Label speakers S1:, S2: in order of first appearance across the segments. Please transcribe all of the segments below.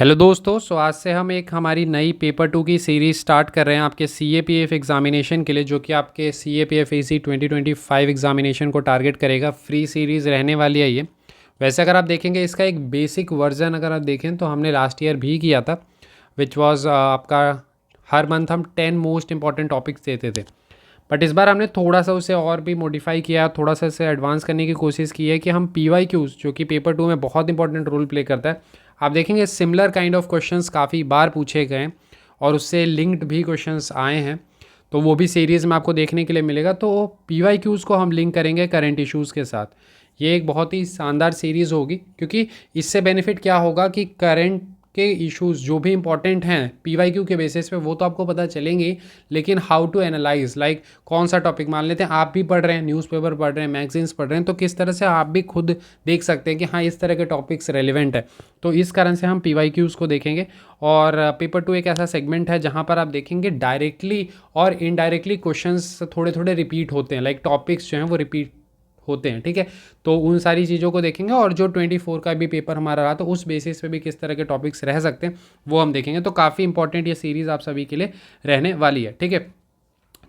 S1: Hello दोस्तों, आज से हम एक हमारी नई पेपर 2 की सीरीज़ स्टार्ट कर रहे हैं आपके CAPF एग्जामिनेशन के लिए, जो कि आपके CAPF AC 2025 एग्जामिनेशन को टारगेट करेगा। फ्री सीरीज़ रहने वाली है ये। वैसे अगर आप देखेंगे इसका एक बेसिक वर्जन अगर आप देखें तो हमने लास्ट ईयर भी किया था, विच वाज आपका हर मंथ हम 10 मोस्ट इंपॉर्टेंट टॉपिक्स देते थे। बट इस बार हमने थोड़ा सा उसे और भी मॉडिफाई किया, थोड़ा सा इसे एडवांस करने की कोशिश की है कि हम PYQs, जो कि पेपर 2 में बहुत इंपॉर्टेंट रोल प्ले करता है, आप देखेंगे सिमिलर काइंड ऑफ क्वेश्चंस काफ़ी बार पूछे गए हैं और उससे लिंक्ड भी क्वेश्चंस आए हैं, तो वो भी सीरीज़ में आपको देखने के लिए मिलेगा। तो PYQs को हम लिंक करेंगे करंट इश्यूज़ के साथ। ये एक बहुत ही शानदार सीरीज़ होगी, क्योंकि इससे बेनिफिट क्या होगा कि करंट के इश्यूज़ जो भी इंपॉर्टेंट हैं PYQ के बेसिस पे वो तो आपको पता चलेंगे, लेकिन हाउ टू एनालाइज, लाइक कौन सा टॉपिक, मान लेते हैं आप भी पढ़ रहे हैं, न्यूज़पेपर पढ़ रहे हैं, मैगजीन्स पढ़ रहे हैं, तो किस तरह से आप भी खुद देख सकते हैं कि हाँ इस तरह के टॉपिक्स रेलिवेंट है। तो इस कारण से हम PYQs को देखेंगे। और पेपर 2 एक ऐसा सेगमेंट है जहाँ पर आप देखेंगे डायरेक्टली और इनडायरेक्टली क्वेश्चंस थोड़े थोड़े रिपीट होते हैं, लाइक टॉपिक्स जो हैं वो रिपीट होते हैं, ठीक है। तो उन सारी चीज़ों को देखेंगे, और जो 24 का भी पेपर हमारा रहा तो उस बेसिस पे भी किस तरह के टॉपिक्स रह सकते हैं वो हम देखेंगे। तो काफ़ी इंपॉर्टेंट ये सीरीज़ आप सभी के लिए रहने वाली है, ठीक है।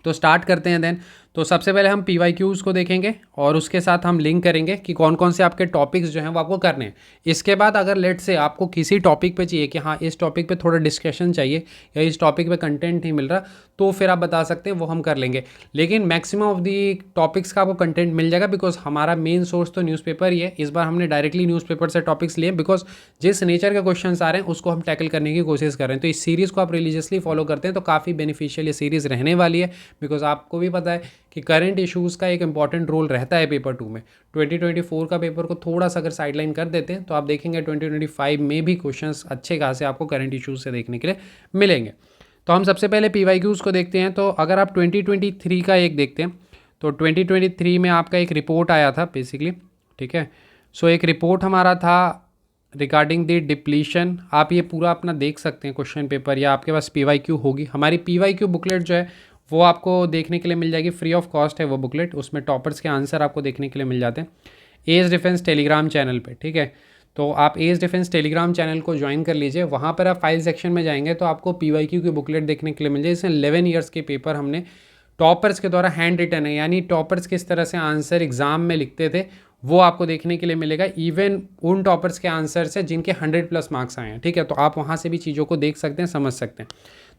S1: तो स्टार्ट करते हैं देन। तो सबसे पहले हम PYQs को देखेंगे और उसके साथ हम लिंक करेंगे कि कौन कौन से आपके टॉपिक्स जो हैं वो आपको करने हैं। इसके बाद अगर लेट से आपको किसी टॉपिक पे चाहिए कि हाँ इस टॉपिक पे थोड़ा डिस्कशन चाहिए या इस टॉपिक पे कंटेंट नहीं मिल रहा, तो फिर आप बता सकते हैं, वो हम कर लेंगे। लेकिन मैक्सिमम ऑफ दी टॉपिक्स का आपको कंटेंट मिल जाएगा, बिकॉज हमारा मेन सोर्स तो न्यूज़पेपर ही है। इस बार हमने डायरेक्टली न्यूज़पेपर से टॉपिक्स लिए, बिकॉज जिस नेचर के क्वेश्चन आ रहे हैं उसको हम टैकल करने की कोशिश कर रहे हैं। तो इस सीरीज़ को आप रिलीजियसली फॉलो करते हैं तो काफ़ी बेनिफिशियल ये सीरीज़ रहने वाली है, बिकॉज आपको भी पता है कि करंट इश्यूज़ का एक इंपॉर्टेंट रोल रहता है पेपर 2 में। 2024 का पेपर को थोड़ा सा अगर साइडलाइन कर देते हैं तो आप देखेंगे 2025 में भी क्वेश्चंस अच्छे खासे आपको करंट इश्यूज़ से देखने के लिए मिलेंगे। तो हम सबसे पहले PYQs को देखते हैं। तो अगर आप 2023 का एक देखते हैं तो 2023 में आपका एक रिपोर्ट आया था बेसिकली, ठीक है। सो एक रिपोर्ट हमारा था रिगार्डिंग द डिप्लीशन। आप ये पूरा अपना देख सकते हैं क्वेश्चन पेपर, या आपके पास PYQ होगी। हमारी PYQ बुकलेट जो है वो आपको देखने के लिए मिल जाएगी, फ्री ऑफ कॉस्ट है वो बुकलेट। उसमें टॉपर्स के आंसर आपको देखने के लिए मिल जाते हैं एज डिफेंस टेलीग्राम चैनल पे, ठीक है। तो आप एज डिफेंस टेलीग्राम चैनल को ज्वाइन कर लीजिए। वहाँ पर आप फाइल सेक्शन में जाएंगे तो आपको PYQ की बुकलेट देखने के लिए मिल जाएगी। इसमें 11 ईयर्स के पेपर हमने टॉपर्स के द्वारा हैंड रिटन है, यानी टॉपर्स किस तरह से आंसर एग्जाम में लिखते थे वो आपको देखने के लिए मिलेगा। इवन उन टॉपर्स के आंसर से जिनके 100+ मार्क्स आए हैं, ठीक है। तो आप वहाँ से भी चीज़ों को देख सकते हैं, समझ सकते हैं।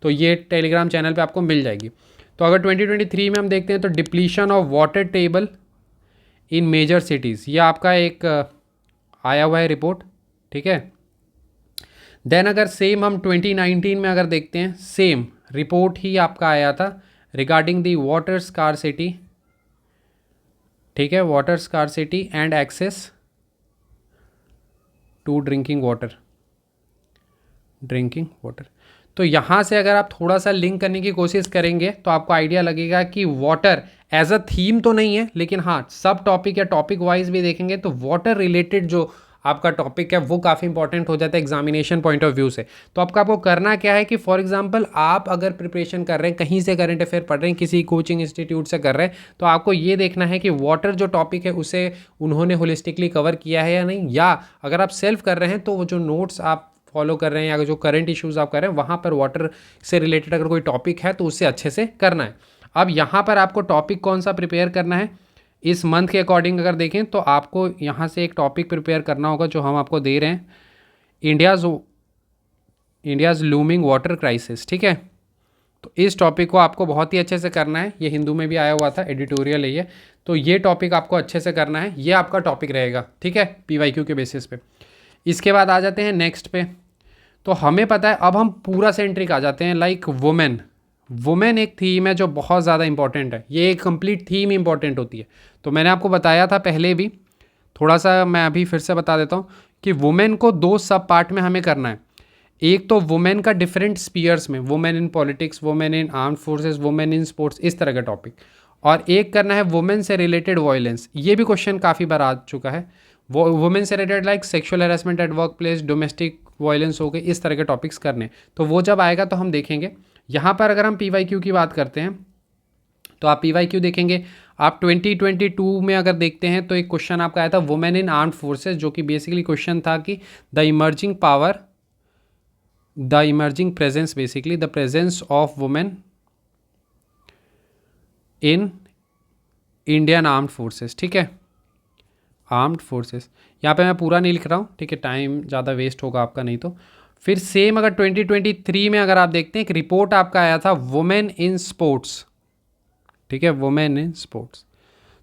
S1: तो ये टेलीग्राम चैनल पर आपको मिल जाएगी। तो अगर 2023 में हम देखते हैं तो depletion of water table in major cities, ये आपका एक आया हुआ है रिपोर्ट, ठीक है। देन अगर सेम हम 2019 में अगर देखते हैं, सेम रिपोर्ट ही आपका आया था रिगार्डिंग दी वाटर स्कार्सिटी, ठीक है, water scarcity and access to drinking water. तो यहाँ से अगर आप थोड़ा सा लिंक करने की कोशिश करेंगे तो आपको आइडिया लगेगा कि वाटर एज अ थीम तो नहीं है, लेकिन हाँ सब टॉपिक या टॉपिक वाइज भी देखेंगे तो वाटर रिलेटेड जो आपका टॉपिक है वो काफ़ी इंपॉर्टेंट हो जाता है एग्जामिनेशन पॉइंट ऑफ व्यू से। तो आपको करना क्या है कि फॉर एग्जांपल आप अगर प्रिपरेशन कर रहे हैं, कहीं से करंट अफेयर पढ़ रहे हैं, किसी कोचिंग इंस्टीट्यूट से कर रहे हैं, तो आपको ये देखना है कि वाटर जो टॉपिक है उसे उन्होंने होलिस्टिकली कवर किया है या नहीं, या अगर आप सेल्फ कर रहे हैं तो वो जो नोट्स आप फॉलो कर रहे हैं या जो करंट इश्यूज़ आप कर रहे हैं वहाँ पर वाटर से रिलेटेड अगर कोई टॉपिक है तो उससे अच्छे से करना है। अब यहाँ पर आपको टॉपिक कौन सा प्रिपेयर करना है इस मंथ के अकॉर्डिंग अगर देखें तो आपको यहाँ से एक टॉपिक प्रिपेयर करना होगा जो हम आपको दे रहे हैं, इंडियाज़ लूमिंग वाटर क्राइसिस, ठीक है। तो इस टॉपिक को आपको बहुत ही अच्छे से करना है। ये हिंदू में भी आया हुआ था, एडिटोरियल है ये। तो ये टॉपिक आपको अच्छे से करना है, ये आपका टॉपिक रहेगा, ठीक है, PYQ के बेसिस पे। इसके बाद आ जाते हैं नेक्स्ट पे। तो हमें पता है, अब हम पूरा सेंट्रिक आ जाते हैं, लाइक वुमेन एक थीम है जो बहुत ज़्यादा इंपॉर्टेंट है। ये एक कंप्लीट थीम इंपॉर्टेंट होती है। तो मैंने आपको बताया था पहले भी, थोड़ा सा मैं अभी फिर से बता देता हूँ कि वुमेन को 2 सब पार्ट में हमें करना है। एक तो वुमेन का डिफरेंट स्पीयर्स में, women in politics, women in armed forces, women in sports, इस तरह का टॉपिक। और एक करना है वुमेन से रिलेटेड वायलेंस। ये भी क्वेश्चन काफ़ी बार आ चुका है। वो वुमेन से related like sexual harassment at work place, domestic violence हो गए, इस तरह के टॉपिक्स करने। तो वो जब आएगा तो हम देखेंगे। यहाँ पर अगर हम PYQ की बात करते हैं तो आप PYQ देखेंगे। आप 2022 में अगर देखते हैं तो एक क्वेश्चन आपका आया था वुमेन इन आर्म्ड फोर्सेस, जो कि बेसिकली क्वेश्चन था कि the emerging power the emerging presence, basically the presence of women in Indian armed forces, ठीक है, आर्म्ड फोर्सेस। यहाँ पे मैं पूरा नहीं लिख रहा हूँ, ठीक है, टाइम ज़्यादा वेस्ट होगा आपका नहीं तो। फिर सेम अगर 2023 में अगर आप देखते हैं एक रिपोर्ट आपका आया था वुमेन इन स्पोर्ट्स, ठीक है, वुमेन इन स्पोर्ट्स।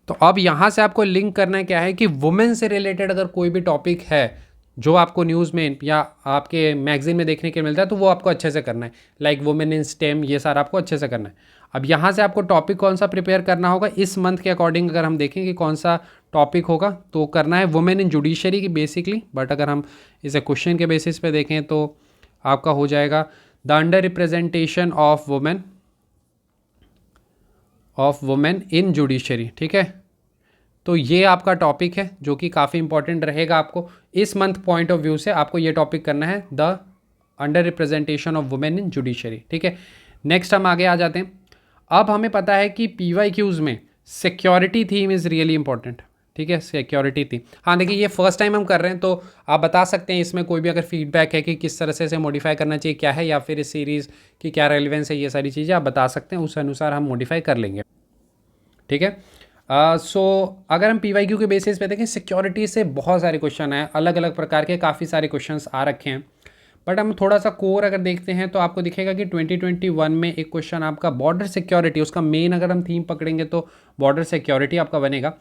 S1: तो अब यहाँ से आपको लिंक करना है क्या है कि वुमेन से रिलेटेड अगर कोई भी टॉपिक है जो आपको न्यूज़ में या आपके मैगजीन में देखने के लिए मिलता है तो वो आपको अच्छे से करना है, लाइक वुमेन इन स्टेम, ये सारा आपको अच्छे से करना है। अब यहाँ से आपको टॉपिक कौन सा प्रिपेयर करना होगा इस मंथ के अकॉर्डिंग, अगर हम देखें कि कौन सा टॉपिक होगा तो करना है वुमेन इन जुडिशरी की बेसिकली, बट अगर हम इसे क्वेश्चन के बेसिस पे देखें तो आपका हो जाएगा the under representation of women in judiciary, ठीक है। तो ये आपका टॉपिक है जो कि काफ़ी इंपॉर्टेंट रहेगा आपको इस मंथ पॉइंट ऑफ व्यू से, आपको ये टॉपिक करना है the under representation of women in judiciary, ठीक है। नेक्स्ट हम आगे आ जाते हैं। अब हमें पता है कि PYQs में security theme is really important, ठीक है, सिक्योरिटी थीम। हाँ देखिए ये फर्स्ट टाइम हम कर रहे हैं तो आप बता सकते हैं इसमें कोई भी अगर फीडबैक है कि किस तरह से इसे मॉडिफाई करना चाहिए क्या है, या फिर इस सीरीज़ की क्या रेलिवेंस है, ये सारी चीज़ें आप बता सकते हैं, उस अनुसार हम मॉडिफाई कर लेंगे, ठीक है। सो अगर हम PYQ के बेसिस पे देखें सिक्योरिटी से बहुत सारे क्वेश्चन हैं, अलग अलग प्रकार के काफ़ी सारे क्वेश्चंस आ रखे हैं, बट हम थोड़ा सा कोर अगर देखते हैं तो आपको दिखेगा कि 2021 में एक क्वेश्चन आपका बॉर्डर सिक्योरिटी, उसका मेन अगर हम थीम पकड़ेंगे तो बॉर्डर सिक्योरिटी आपका बनेगा,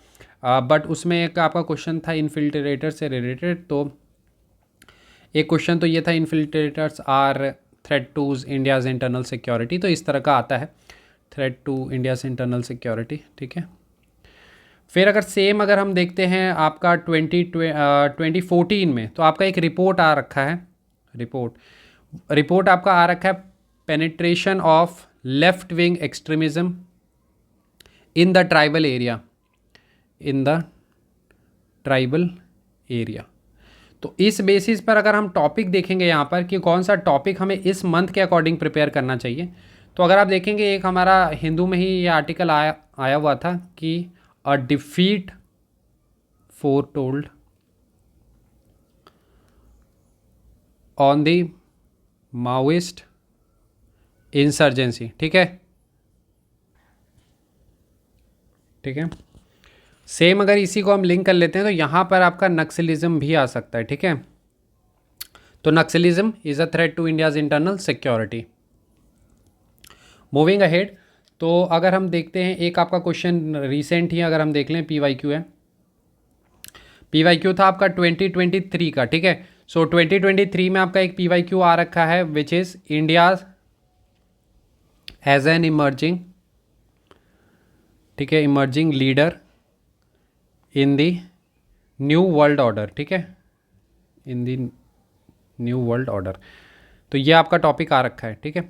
S1: बट उसमें एक आपका क्वेश्चन था इन्फिल्ट्रेटर से रिलेटेड। तो एक क्वेश्चन तो ये था infiltrators are threat to India's internal security, तो इस तरह का आता है threat to India's internal security, ठीक है। फिर अगर सेम अगर हम देखते हैं आपका 2014 में तो आपका एक रिपोर्ट आ रखा है, रिपोर्ट आपका आ रखा है penetration of left wing extremism in the tribal area, तो इस बेसिस पर अगर हम टॉपिक देखेंगे यहाँ पर कि कौन सा टॉपिक हमें इस मंथ के अकॉर्डिंग प्रिपेयर करना चाहिए, तो अगर आप देखेंगे एक हमारा हिंदू में ही ये आर्टिकल आया हुआ था कि a defeat foretold on the Maoist insurgency, ठीक है, ठीक है। सेम अगर इसी को हम लिंक कर लेते हैं तो यहाँ पर आपका नक्सलिज्म भी आ सकता है, ठीक है। तो naxalism is a threat to India's internal security. Moving ahead, तो अगर हम देखते हैं एक आपका क्वेश्चन रिसेंट ही अगर हम देख लें PYQ है, PYQ था आपका 2023 का, ठीक है। सो 2023 में आपका एक PYQ आ रखा है which is India as an emerging, ठीक है, emerging leader in the new world order, ठीक है, in the new world order. तो ये आपका टॉपिक आ रखा है, ठीक है।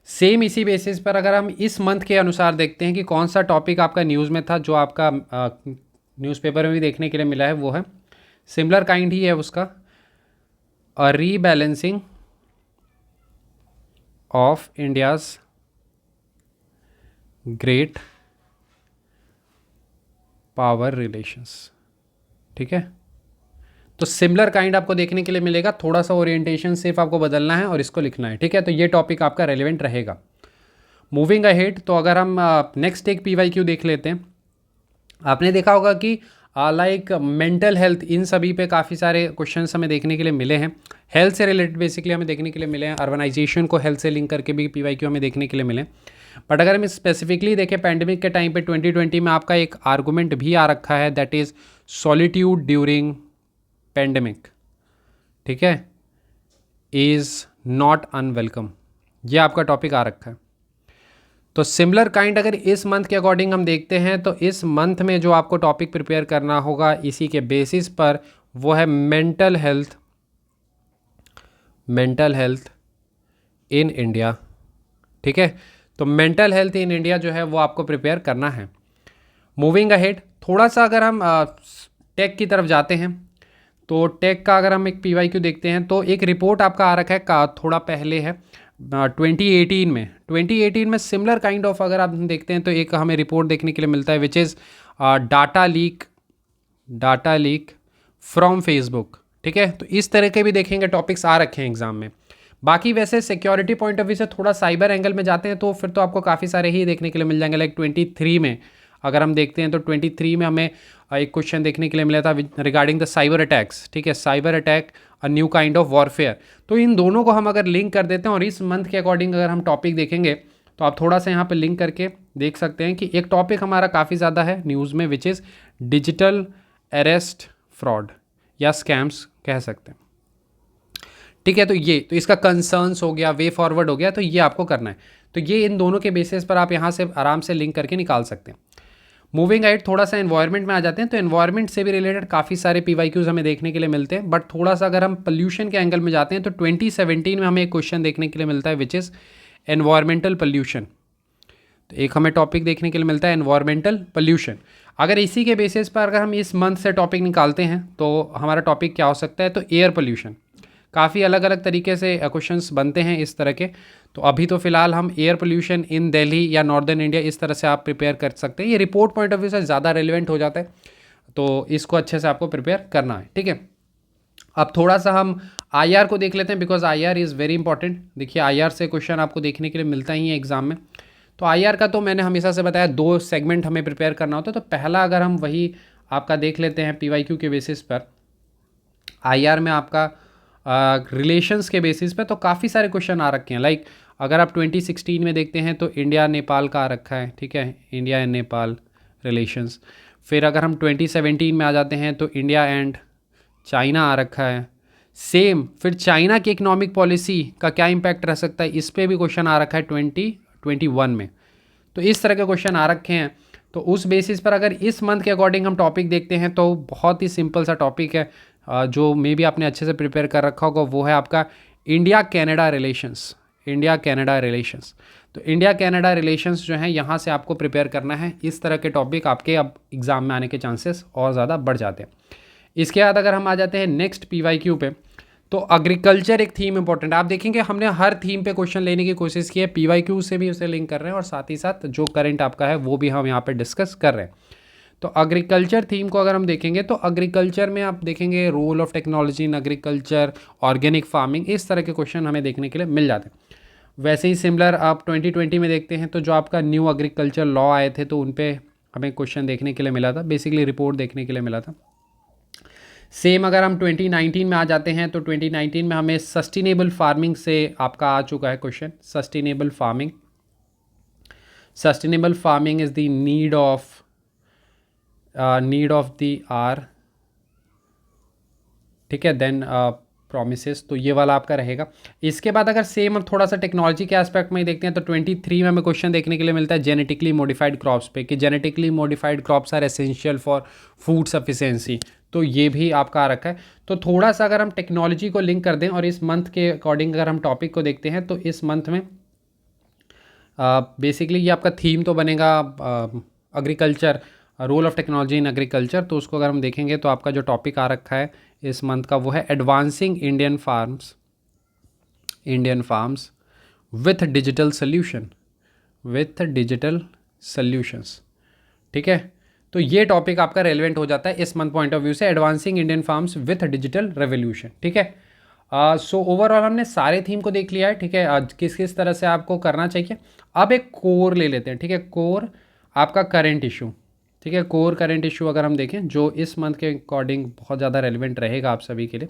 S1: सेम इसी बेसिस पर अगर हम इस मंथ के अनुसार देखते हैं कि कौन सा टॉपिक आपका न्यूज़ में था जो आपका न्यूज़पेपर में भी देखने के लिए मिला है, वो है सिमिलर काइंड ही है उसका, a rebalancing of India's great power relations, ठीक है। तो सिमिलर काइंड आपको देखने के लिए मिलेगा, थोड़ा सा ओरिएंटेशन सिर्फ आपको बदलना है और इसको लिखना है, ठीक है। तो ये टॉपिक आपका रेलिवेंट रहेगा। मूविंग अहेड, तो अगर हम नेक्स्ट एक PYQ देख लेते हैं, आपने देखा होगा कि लाइक मेंटल हेल्थ, इन सभी पे काफ़ी सारे क्वेश्चंस हमें देखने के लिए मिले हैं, हेल्थ से रिलेटेड बेसिकली हमें देखने के लिए मिले हैं, अर्बनाइजेशन को हेल्थ से लिंक करके भी PYQ हमें देखने के लिए मिले। बट अगर हम स्पेसिफिकली देखें पैंडमिक के टाइम पे 2020 में आपका एक आर्गूमेंट भी आ रखा है, that is solitude during pandemic, ठीक है, इज़ नॉट अनवेलकम, ये आपका टॉपिक आ रखा है। तो सिमिलर काइंड अगर इस मंथ के अकॉर्डिंग हम देखते हैं तो इस मंथ में जो आपको टॉपिक प्रिपेयर करना होगा इसी के बेसिस पर, वो है मेंटल हेल्थ इन इंडिया, ठीक है। तो मेंटल हेल्थ इन इंडिया जो है वो आपको प्रिपेयर करना है। मूविंग अहेड, थोड़ा सा अगर हम टेक की तरफ जाते हैं तो टेक का अगर हम एक PYQ देखते हैं तो एक रिपोर्ट आपका आ रखा है थोड़ा पहले है 2018 में सिमिलर काइंड ऑफ अगर आप देखते हैं तो एक हमें रिपोर्ट देखने के लिए मिलता है which is data leak from Facebook, ठीक है। तो इस तरह के भी देखेंगे टॉपिक्स आ रखे हैं एग्जाम में, बाकी वैसे सिक्योरिटी पॉइंट ऑफ व्यू से थोड़ा साइबर एंगल में जाते हैं तो फिर तो आपको काफ़ी सारे ही देखने के लिए मिल जाएंगे। लाइक 23 में अगर हम देखते हैं तो 23 में हमें एक क्वेश्चन देखने के लिए मिला था रिगार्डिंग द साइबर अटैक्स, ठीक है, cyber attack a new kind of warfare. तो इन दोनों को हम अगर लिंक कर देते हैं और इस मंथ के अकॉर्डिंग अगर हम टॉपिक देखेंगे तो आप थोड़ा सा यहाँ पे लिंक करके देख सकते हैं कि एक टॉपिक हमारा काफ़ी ज़्यादा है न्यूज़ में, which is digital arrest fraud या स्कैम्स कह सकते हैं, ठीक है। तो ये तो इसका कंसर्न्स हो गया, वे फॉरवर्ड हो गया, तो ये आपको करना है। तो ये इन दोनों के बेसिस पर आप यहाँ से आराम से लिंक करके निकाल सकते हैं। मूविंग आइट थोड़ा सा एनवायरनमेंट में आ जाते हैं, तो एनवायरनमेंट से भी रिलेटेड काफ़ी सारे PYQs हमें देखने के लिए मिलते हैं। बट थोड़ा सा अगर हम पोल्यूशन के एंगल में जाते हैं तो 2017 में हमें एक क्वेश्चन देखने के लिए मिलता है विच इज़ एनवायरमेंटल पोल्यूशन। तो एक हमें टॉपिक देखने के लिए मिलता है एनवायरमेंटल पोल्यूशन। अगर इसी के बेसिस पर अगर हम इस मंथ से टॉपिक निकालते हैं तो हमारा टॉपिक क्या हो सकता है, तो एयर पोल्यूशन। काफ़ी अलग अलग तरीके से क्वेश्चंस बनते हैं इस तरह के। तो अभी तो फिलहाल हम एयर पोल्यूशन इन दिल्ली या नॉर्दर्न इंडिया इस तरह से आप प्रिपेयर कर सकते हैं। ये रिपोर्ट पॉइंट ऑफ व्यू से ज़्यादा रेलिवेंट हो जाता है, तो इसको अच्छे से आपको प्रिपेयर करना है, ठीक है। अब थोड़ा सा हम IR को देख लेते हैं, because IR is very important. देखिए IR से क्वेश्चन आपको देखने के लिए मिलता ही है एग्जाम में। तो IR का तो मैंने हमेशा से बताया 2 सेगमेंट हमें प्रिपेयर करना होता है। तो पहला अगर हम वही आपका देख लेते हैं PYQ के बेसिस पर, IR में आपका रिलेशंस के बेसिस पे तो काफ़ी सारे क्वेश्चन आ रखे हैं। लाइक अगर आप 2016 में देखते हैं तो इंडिया नेपाल का आ रखा है, ठीक है, इंडिया एंड नेपाल रिलेशंस। फिर अगर हम 2017 में आ जाते हैं तो इंडिया एंड चाइना आ रखा है सेम। फिर चाइना की इकोनॉमिक पॉलिसी का क्या इम्पैक्ट रह सकता है, इस पर भी क्वेश्चन आ रखा है 2021 में। तो इस तरह के क्वेश्चन आ रखे हैं। तो उस बेसिस पर अगर इस मंथ के अकॉर्डिंग हम टॉपिक देखते हैं तो बहुत ही सिंपल सा टॉपिक है जो मे भी आपने अच्छे से प्रिपेयर कर रखा होगा, वो है आपका India Canada relations. India Canada relations, तो इंडिया कनाडा रिलेशंस जो है यहाँ से आपको प्रिपेयर करना है। इस तरह के टॉपिक आपके अब एग्ज़ाम में आने के चांसेस और ज़्यादा बढ़ जाते हैं। इसके बाद अगर हम आ जाते हैं नेक्स्ट PYQ पे, तो एग्रीकल्चर एक थीम इंपॉर्टेंट है। आप देखेंगे हमने हर थीम पे क्वेश्चन लेने की कोशिश की है, PYQ से भी उसे लिंक कर रहे हैं और साथ ही साथ जो करंट आपका है वो भी हम यहाँ पे डिस्कस कर रहे हैं। तो एग्रीकल्चर थीम को अगर हम देखेंगे तो एग्रीकल्चर में आप देखेंगे role of technology in agriculture, organic farming, इस तरह के क्वेश्चन हमें देखने के लिए मिल जाते हैं। वैसे ही सिमिलर आप 2020 में देखते हैं तो जो आपका न्यू एग्रीकल्चर लॉ आए थे तो उन पर हमें क्वेश्चन देखने के लिए मिला था, बेसिकली रिपोर्ट देखने के लिए मिला था। सेम अगर हम 2019 में आ जाते हैं तो 2019 में हमें सस्टेनेबल फार्मिंग से आपका आ चुका है question. Sustainable farming, sustainable farming is the need of the hour, ठीक है, देन प्रोमिसेस, तो ये वाला आपका रहेगा। इसके बाद अगर सेम हम थोड़ा सा टेक्नोलॉजी के एस्पेक्ट में ही देखते हैं तो 23 में हमें क्वेश्चन देखने के लिए मिलता है जेनेटिकली मॉडिफाइड क्रॉप्स पे, कि genetically modified crops are essential for food sufficiency. तो ये भी आपका आ रखा है। तो थोड़ा सा अगर हम टेक्नोलॉजी को लिंक कर दें और इस मंथ के अकॉर्डिंग अगर हम टॉपिक को देखते हैं तो इस मंथ में बेसिकली ये आपका थीम तो बनेगा agriculture, role of technology in agriculture. तो उसको अगर हम देखेंगे तो आपका जो टॉपिक आ रखा है इस मंथ का वो है advancing Indian farms with digital solutions, ठीक है। तो ये टॉपिक आपका रेलेवेंट हो जाता है इस मंथ पॉइंट ऑफ व्यू से, advancing Indian farms with digital revolution, ठीक है। सो ओवरऑल हमने सारे थीम को देख लिया है, ठीक है, किस किस तरह से आपको करना चाहिए। अब एक कोर ले लेते हैं, ठीक है, कोर आपका करंट इशू, ठीक है। कोर करंट इशू अगर हम देखें जो इस मंथ के अकॉर्डिंग बहुत ज़्यादा रेलिवेंट रहेगा आप सभी के लिए,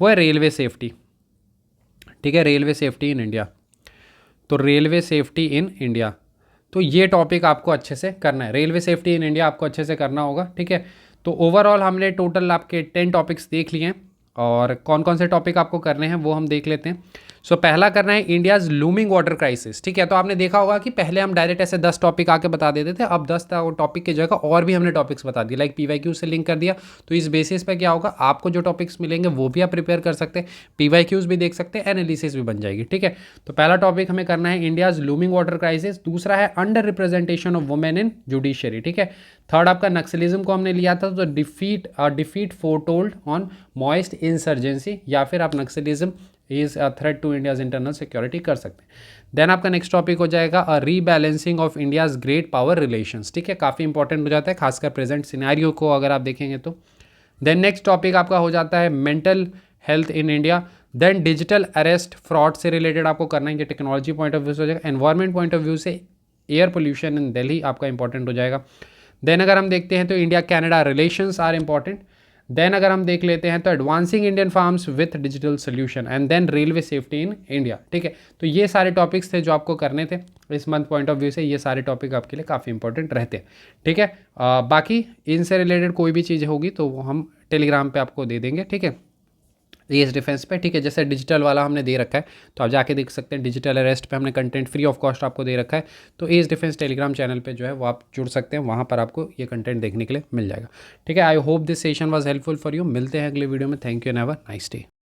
S1: वो है रेलवे सेफ्टी, ठीक है, रेलवे सेफ्टी इन इंडिया। तो रेलवे सेफ्टी इन इंडिया, तो ये टॉपिक आपको अच्छे से करना है, रेलवे सेफ्टी इन इंडिया आपको अच्छे से करना होगा, ठीक है। तो ओवरऑल हमने टोटल आपके 10 टॉपिक्स देख लिए हैं और कौन कौन से टॉपिक आपको करने हैं वो हम देख लेते हैं। सो पहला करना है इंडियाज़ लूमिंग वाटर क्राइसिस, ठीक है। तो आपने देखा होगा कि पहले हम डायरेक्ट ऐसे 10 टॉपिक आके बता देते थे, अब 10 टॉपिक की जगह और भी हमने टॉपिक्स बता दिए, लाइक PYQ से लिंक कर दिया। तो इस बेसिस पे क्या होगा, आपको जो टॉपिक्स मिलेंगे वो भी आप प्रिपेयर कर सकते हैं, PYQs भी देख सकते हैं, एनालिसिस भी बन जाएगी, ठीक है। तो पहला टॉपिक हमें करना है इंडियाज़ लूमिंग वाटर क्राइसिस। दूसरा है under representation of women in judiciary, ठीक है। थर्ड आपका नक्सलिज्म को हमने लिया था, तो defeat foretold on Maoist insurgency, या फिर आप Naxalism is a threat to India's internal security कर सकते हैं। देन आपका नेक्स्ट टॉपिक हो जाएगा a rebalancing of India's great power relations, ठीक है, काफ़ी इंपॉर्टेंट हो जाता है खासकर प्रेजेंट सिनेरियो को अगर आप देखेंगे तो। देन नेक्स्ट टॉपिक आपका हो जाता है mental health in India, then digital arrest fraud से रिलेटेड आपको करना है, ये टेक्नोलॉजी पॉइंट ऑफ व्यू से हो जाएगा। एनवायरमेंट पॉइंट ऑफ व्यू से एयर पोल्यूशन इन दिल्ली आपका इंपॉर्टेंट हो जाएगा। देन अगर हम देखते हैं तो India Canada relations are important. Then अगर हम देख लेते हैं तो advancing Indian farms with digital solution and then railway safety in India. ठीक है, तो ये सारे टॉपिक्स थे जो आपको करने थे इस मंथ पॉइंट ऑफ व्यू से। ये सारे टॉपिक आपके लिए काफ़ी इंपॉर्टेंट रहते हैं। ठीक है, बाकी इनसे रिलेटेड कोई भी चीज़ होगी तो वो हम टेलीग्राम पे आपको दे देंगे। ठीक है, एज डिफेंस पे। ठीक है, जैसे डिजिटल वाला हमने दे रखा है तो आप जाके देख सकते हैं। डिजिटल अरेस्ट पे हमने कंटेंट फ्री ऑफ कॉस्ट आपको दे रखा है, तो एज डिफेंस टेलीग्राम चैनल पे जो है वो आप जुड़ सकते हैं, वहाँ पर आपको ये कंटेंट देखने के लिए मिल जाएगा। ठीक है, I hope this session was helpful for you. मिलते हैं अगले वीडियो में। Thank you and have a nice day.